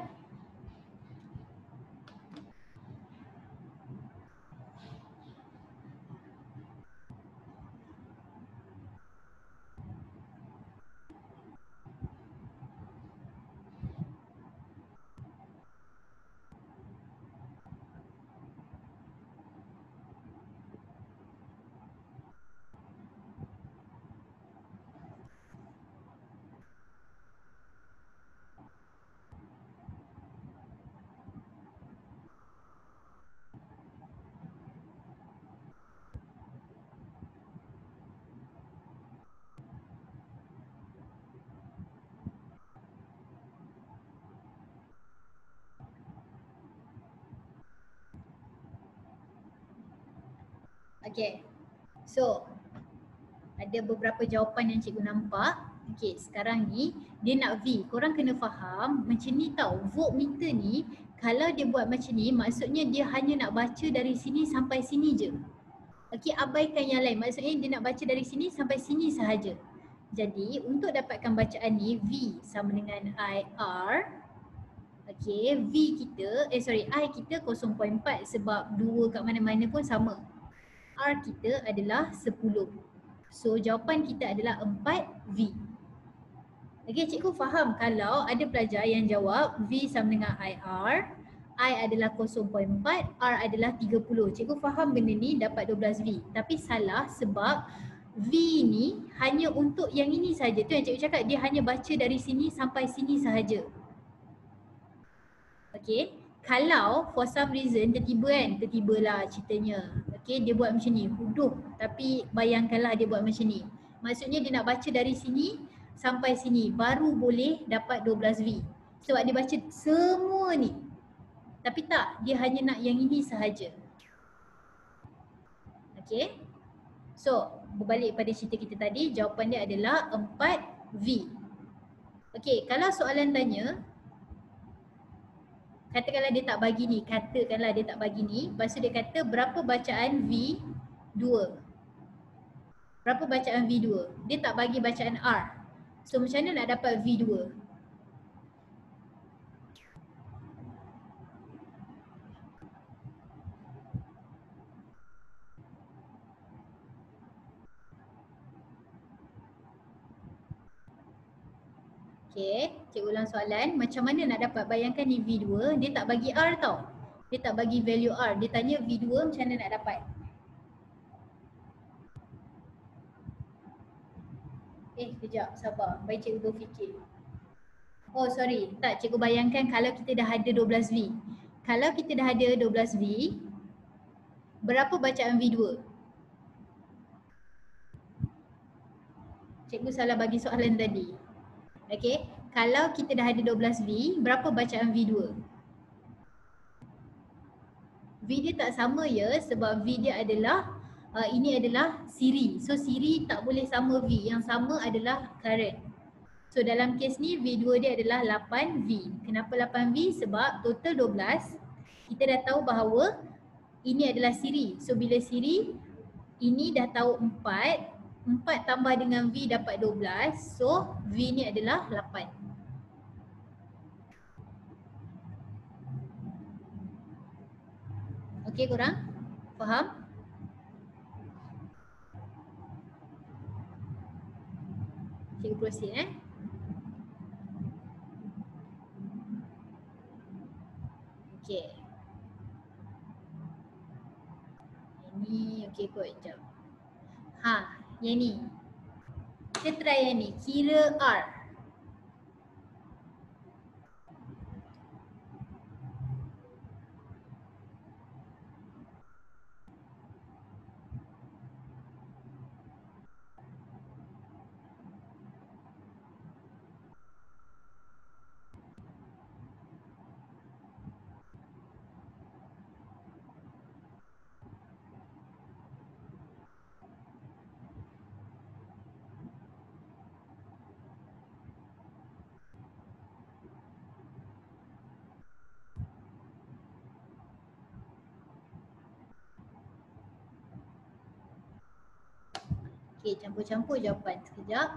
Okay. So, ada beberapa jawapan yang cikgu nampak. Okay, sekarang ni dia nak V. Korang kena faham macam ni tau. Voltmeter ni kalau dia buat macam ni maksudnya dia hanya nak baca dari sini sampai sini je. Okay, abaikan yang lain. Maksudnya dia nak baca dari sini sampai sini sahaja. Jadi untuk dapatkan bacaan ni V sama dengan IR. Okay, V kita, I kita 0.4 sebab 2 kat mana-mana pun sama. R kita adalah 10. So jawapan kita adalah 4V. Okay, cikgu faham kalau ada pelajar yang jawab V sama dengan IR, I adalah 0.4, R adalah 30. Cikgu faham benda ni dapat 12V. Tapi salah sebab V ni hanya untuk yang ini saja. Tu yang cikgu cakap, dia hanya baca dari sini sampai sini sahaja. Okay, kalau for some reason tertibalah ceritanya. Okay, dia buat macam ni, huduh. Tapi bayangkanlah dia buat macam ni. Maksudnya dia nak baca dari sini sampai sini baru boleh dapat 12V. Sebab dia baca semua ni. Tapi tak, dia hanya nak yang ini sahaja. Okay. So, berbalik pada cerita kita tadi, jawapan dia adalah 4V. Okay, kalau soalan tanya, katakanlah dia tak bagi ni, lepas tu dia kata berapa bacaan V2? Berapa bacaan V2? Dia tak bagi bacaan R. So macam mana nak dapat V2? Okay, cikgu ulang soalan. Macam mana nak dapat, bayangkan ni V2, dia tak bagi R tau. Dia tak bagi value R. Dia tanya V2 macam mana nak dapat. Kejap, sabar. Baik cikgu berfikir. Oh sorry, tak, cikgu bayangkan kalau kita dah ada 12V. Kalau kita dah ada 12V, berapa bacaan V2? Cikgu salah bagi soalan tadi. Okey, kalau kita dah ada 12V, berapa bacaan V2? V dia tak sama ya, sebab V dia adalah ini adalah siri. So siri tak boleh sama V, yang sama adalah current. So dalam kes ni V2 dia adalah 8V. Kenapa 8V? Sebab total 12. Kita dah tahu bahawa ini adalah siri. So bila siri, ini dah tahu 4. 4 tambah dengan V dapat 12. So V ni adalah 8. Okey korang? Faham? Cikgu proceed Okey. Yang ni okey kot, jap. Yang ni. Kita try yang ni. Kira R. Okey, campur-campur jawapan sekejap.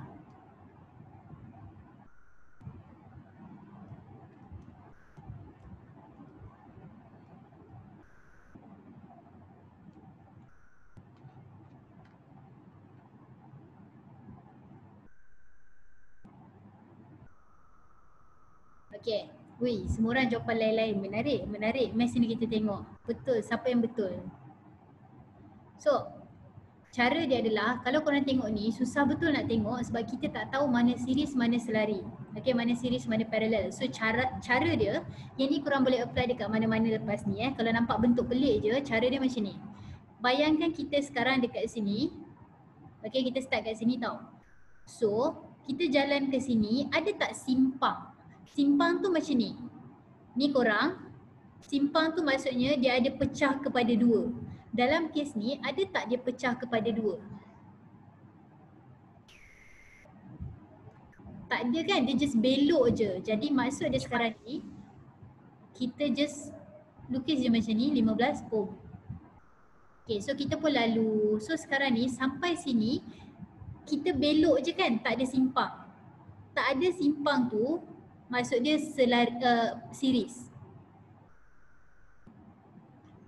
Okey. Wih, semua orang jawapan lain-lain. Menarik, menarik. Mari sini kita tengok. Betul, siapa yang betul? So, cara dia adalah, kalau korang tengok ni, susah betul nak tengok sebab kita tak tahu mana series, mana selari. Okey, mana series, mana parallel. So, cara dia, yang ni korang boleh apply dekat mana-mana lepas ni. Kalau nampak bentuk pelik je, cara dia macam ni. Bayangkan kita sekarang dekat sini. Okey, kita start kat sini tau. So, kita jalan ke sini, ada tak simpang? Simpang tu macam ni. Ni korang, simpang tu maksudnya dia ada pecah kepada 2. Dalam kes ni, ada tak dia pecah kepada 2? Tak ada kan, dia just belok je. Jadi maksud dia sekarang ni, kita just lukis je macam ni, 15 ohm. Okay, so kita pun lalu. So sekarang ni sampai sini, kita belok je kan, tak ada simpang. Tak ada simpang tu, maksud dia series.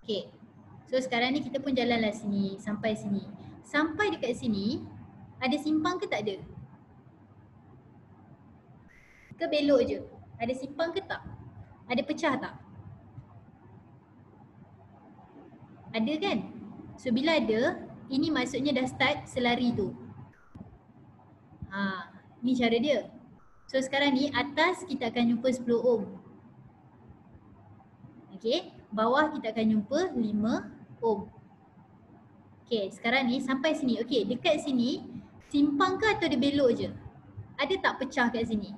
Okay. So sekarang ni kita pun jalanlah sini, sampai sini. Sampai dekat sini, ada simpang ke tak ada? Ke belok je? Ada simpang ke tak? Ada pecah tak? Ada kan? So bila ada, ini maksudnya dah start selari tu. Ni cara dia. So sekarang ni atas kita akan jumpa 10 ohm. Okay, bawah kita akan jumpa 5 ohm. Okay, sekarang ni sampai sini. Okay, dekat sini simpang ke atau dia belok je? Ada tak pecah kat sini?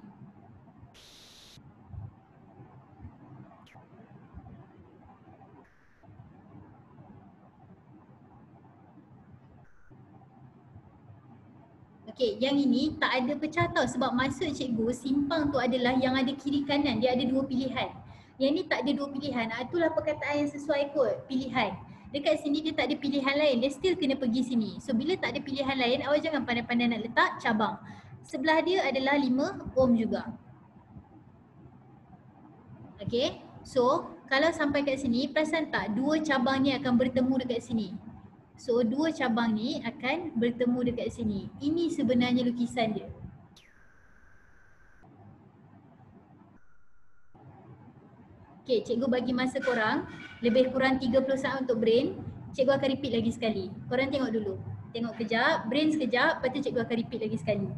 Okay, yang ini tak ada pecah tau sebab maksud cikgu simpang tu adalah yang ada kiri kanan, dia ada 2 pilihan. Yang ni tak ada 2 pilihan, itulah perkataan yang sesuai kot, pilihan. Dekat sini dia tak ada pilihan lain, dia still kena pergi sini. So bila tak ada pilihan lain, awak jangan pandai-pandai nak letak cabang. Sebelah dia adalah 5 ohm juga. Okay, so kalau sampai kat sini, perasan tak 2 cabang ni akan bertemu dekat sini. So 2 cabang ni akan bertemu dekat sini. Ini sebenarnya lukisan dia. Okay, cikgu bagi masa korang lebih kurang 30 saat untuk brain. Cikgu akan repeat lagi sekali. Korang tengok dulu. Tengok kejap, brain sekejap, lepas tu cikgu akan repeat lagi sekali.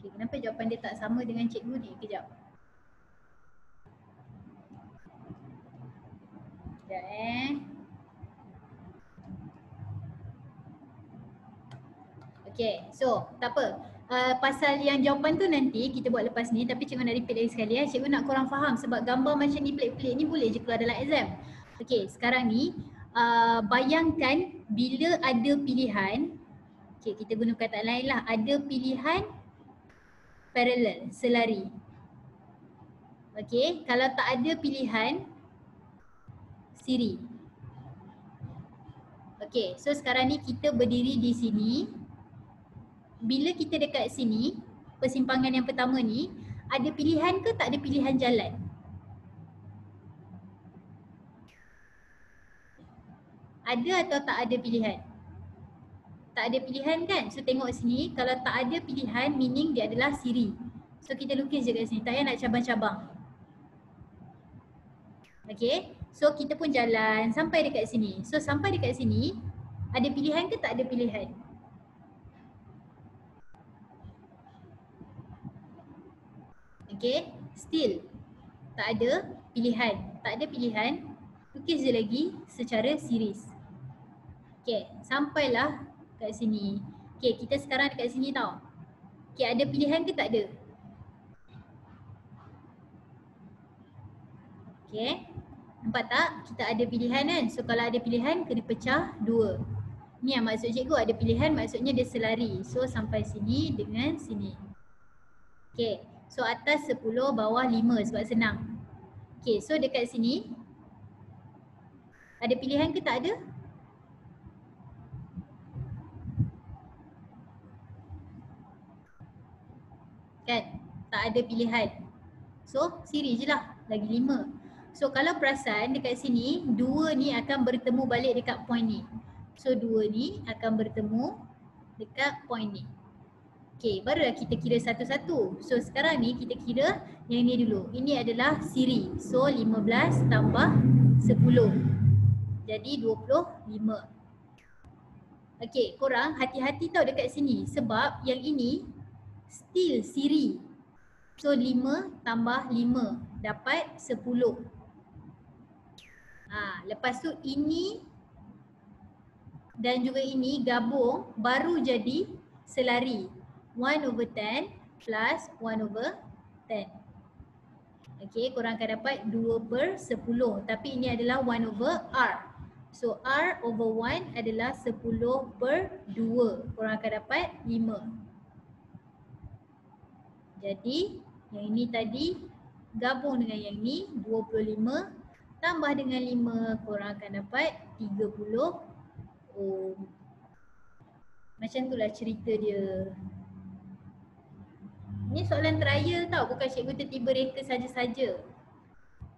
Okay, kenapa jawapan dia tak sama dengan cikgu ni? Kejap. Sekejap Okay, so tak apa. Pasal yang jawapan tu nanti kita buat lepas ni, tapi cikgu nak repeat lagi sekali ya. Cikgu nak korang faham sebab gambar macam ni pelik-pelik ni boleh je keluar dalam exam. Okay, sekarang ni bayangkan bila ada pilihan, okay, kita guna kata lain lah, ada pilihan parallel, selari. Okay, kalau tak ada pilihan siri. Okay, so sekarang ni kita berdiri di sini. Bila kita dekat sini, persimpangan yang pertama ni, ada pilihan ke tak ada pilihan jalan? Ada atau tak ada pilihan? Tak ada pilihan kan? So tengok sini, kalau tak ada pilihan meaning dia adalah siri. So kita lukis je kat sini, tak payah nak cabang-cabang. Okay, so kita pun jalan sampai dekat sini. So sampai dekat sini, ada pilihan ke tak ada pilihan? Okay, still tak ada pilihan. Tak ada pilihan, lukis je lagi secara series. Okay, sampailah kat sini. Okay, kita sekarang dekat sini tau. Okay, ada pilihan ke tak ada? Okay, nampak tak? Kita ada pilihan kan? So kalau ada pilihan, kena pecah dua. Ni yang maksud cikgu ada pilihan, maksudnya dia selari. So sampai sini dengan sini. Okay, so atas 10, bawah 5 sebab senang. Okay, so dekat sini, ada pilihan ke tak ada? Kan? Tak ada pilihan. So siri je lah, lagi 5. So kalau perasan dekat sini, 2 ni akan bertemu balik dekat point ni. So 2 ni akan bertemu dekat point ni. Okay, barulah kita kira satu-satu. So sekarang ni kita kira yang ni dulu. Ini adalah siri. So 15 tambah 10. Jadi 25. Okay, korang hati-hati tau dekat sini. Sebab yang ini still siri. So 5 tambah 5 dapat 10. Lepas tu ini dan juga ini gabung baru jadi selari. 1/10 plus 1/10. Okay, korang akan dapat 2/10. Tapi ini adalah 1/R. So R/1 adalah 10/2. Korang akan dapat 5. Jadi yang ini tadi gabung dengan yang ni 25 tambah dengan 5, korang akan dapat 30 ohm. Macam itulah cerita dia. Ni soalan trial tau, bukan cikgu tiba-tiba reka saja-saja.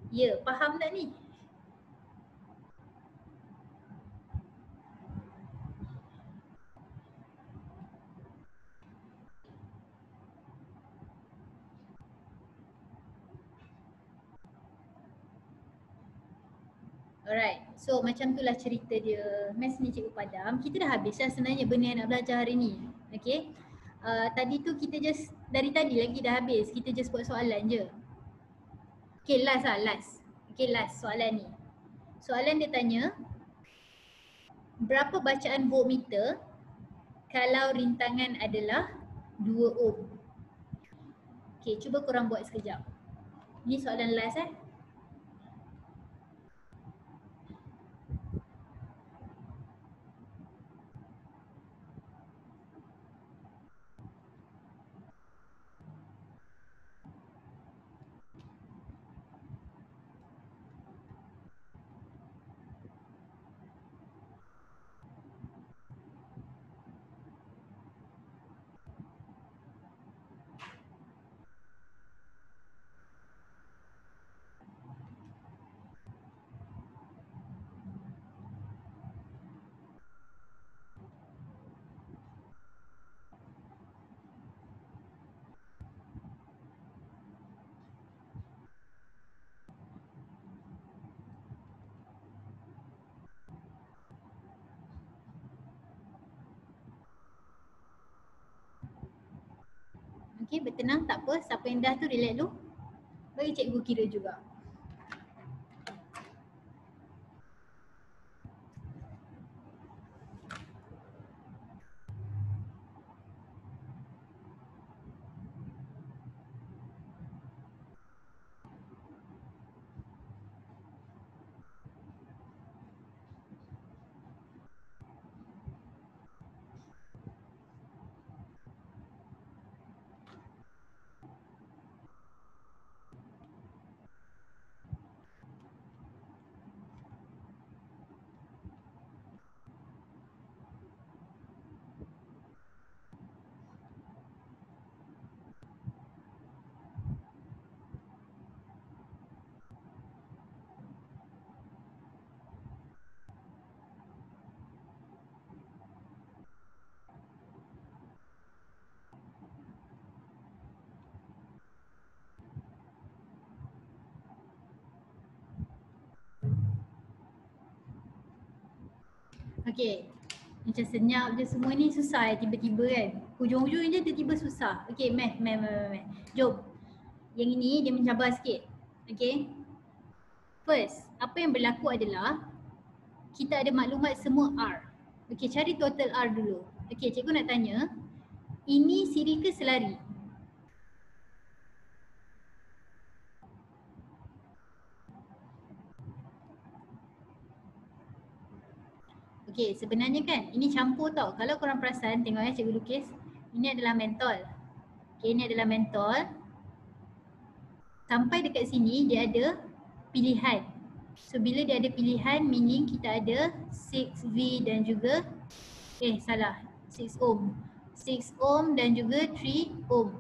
Ya, faham tak ni? Alright, so macam itulah cerita dia. Mas ni cikgu padam. Kita dah habis lah sebenarnya benda yang nak belajar hari ni. Okay. Tadi tu kita just, dari tadi lagi dah habis. Kita just buat soalan je. Okay, last lah, last. Okay, last soalan ni. Soalan dia tanya, berapa bacaan voltmeter kalau rintangan adalah 2 ohm? Okay, cuba korang buat sekejap. Ni soalan last . Okay, bertenang tak apa. Siapa yang dah tu relax dulu. Bagi cikgu kira juga. Okay. Macam senyap je semua ni susah tiba-tiba kan. Hujung-hujung je tiba-tiba susah. Okay, math. Jom. Yang ini dia mencabar sikit. Okay. First, apa yang berlaku adalah kita ada maklumat semua R. Okay, cari total R dulu. Okay, cikgu nak tanya. Ini siri ke selari? Okay, sebenarnya kan ini campur tau. Kalau korang perasan, tengok ya cikgu lukis. Ini adalah mentol. Okay, ini adalah mentol. Sampai dekat sini dia ada pilihan. So bila dia ada pilihan, meaning kita ada 6V dan juga 6 ohm. 6 ohm dan juga 3 ohm.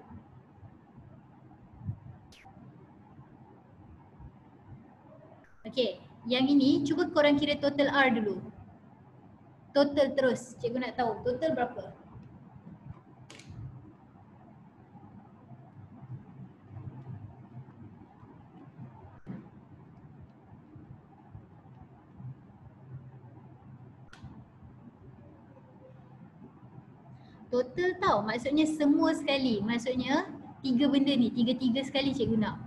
Okay, yang ini cuba korang kira total R dulu. Total terus, cikgu nak tahu total berapa? Total tau, maksudnya semua sekali. Maksudnya tiga benda ni, tiga-tiga sekali cikgu nak.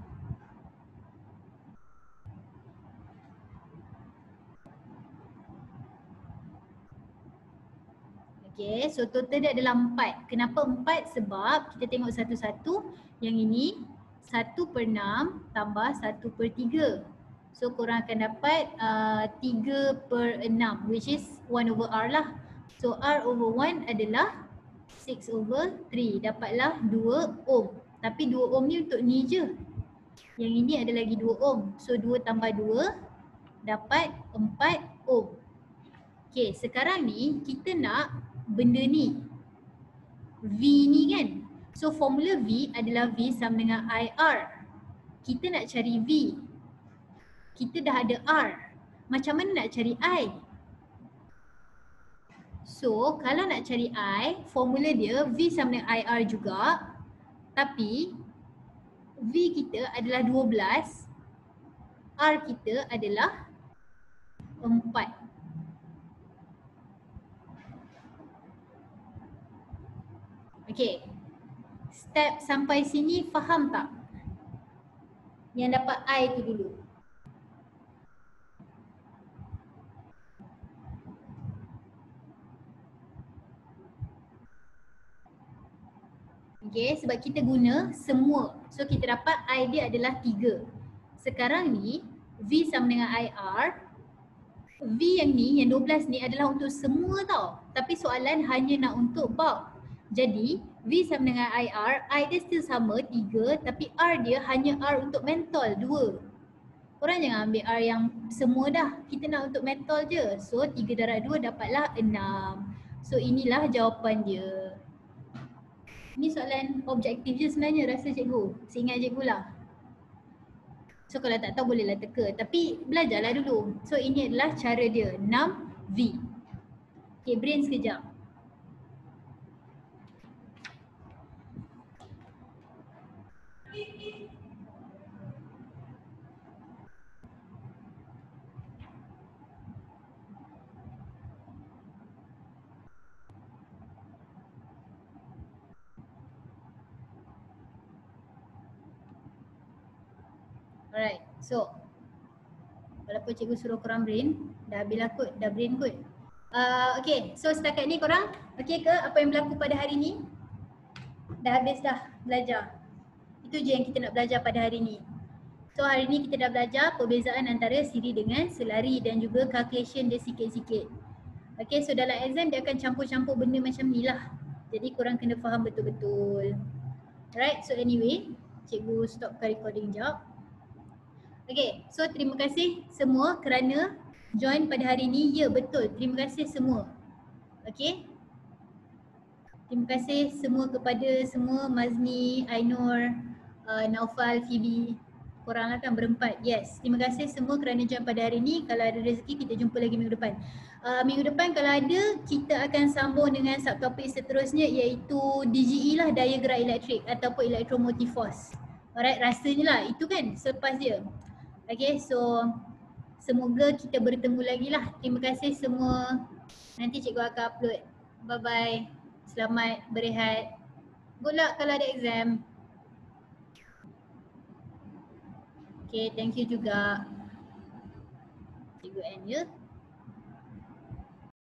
Okay, so total dia adalah 4. Kenapa 4? Sebab kita tengok satu-satu. Yang ini 1/6 tambah 1/3. So korang akan dapat 3/6 which is 1/R lah. So R/1 adalah 6/3. Dapatlah 2 ohm. Tapi 2 ohm ni untuk ni je. Yang ini ada lagi 2 ohm. So 2 tambah 2 dapat 4 ohm. Okay, sekarang ni kita nak benda ni. V ni kan. So formula V adalah V sama dengan IR. Kita nak cari V. Kita dah ada R. Macam mana nak cari I? So kalau nak cari I, formula dia V sama dengan IR juga. Tapi V kita adalah 12. R kita adalah 4. Okay. Step sampai sini faham tak? Yang dapat I tu dulu. Okay, sebab kita guna semua. So kita dapat I dia adalah 3. Sekarang ni V sama dengan IR. V yang ni, yang 12 ni adalah untuk semua tau. Tapi soalan hanya nak untuk bulk. Jadi V sama dengan IR, I dia still sama 3 tapi R dia hanya R untuk mentol 2. Korang jangan ambil R yang semua dah. Kita nak untuk mentol je. So 3 darab 2 dapatlah 6. So inilah jawapan dia. Ini soalan objektif je sebenarnya rasa cikgu. Seingat cikgu lah. So kalau tak tahu bolehlah teka. Tapi belajarlah dulu. So ini adalah cara dia. 6V. Okay, brain sekejap. Alright, so walaupun cikgu suruh korang brain, dah habis lah kot, dah brain kot. Okay, so setakat ni korang okay ke apa yang berlaku pada hari ni? Dah habis dah belajar. Itu je yang kita nak belajar pada hari ni. So hari ni kita dah belajar perbezaan antara siri dengan selari dan juga calculation dia sikit-sikit. Okay, so dalam exam dia akan campur-campur benda macam ni lah. Jadi korang kena faham betul-betul. Alright, so anyway, cikgu stopkan recording jap. Okay, so terima kasih semua kerana join pada hari ni. Ya, betul. Terima kasih semua. Okay. Terima kasih semua kepada semua Mazni, Ainur, Naufal, Phoebe. Korang lah kan berempat. Yes. Terima kasih semua kerana join pada hari ni. Kalau ada rezeki kita jumpa lagi minggu depan. Minggu depan kalau ada kita akan sambung dengan subtopik seterusnya iaitu DGE lah, daya gerak elektrik ataupun electromotive force. Alright, rasanya lah itu kan selepas dia. Okay, so semoga kita bertemu lagi lah. Terima kasih semua. Nanti cikgu akan upload. Bye bye. Selamat berehat. Good luck kalau ada exam. Okay, thank you juga. Cikgu end ya.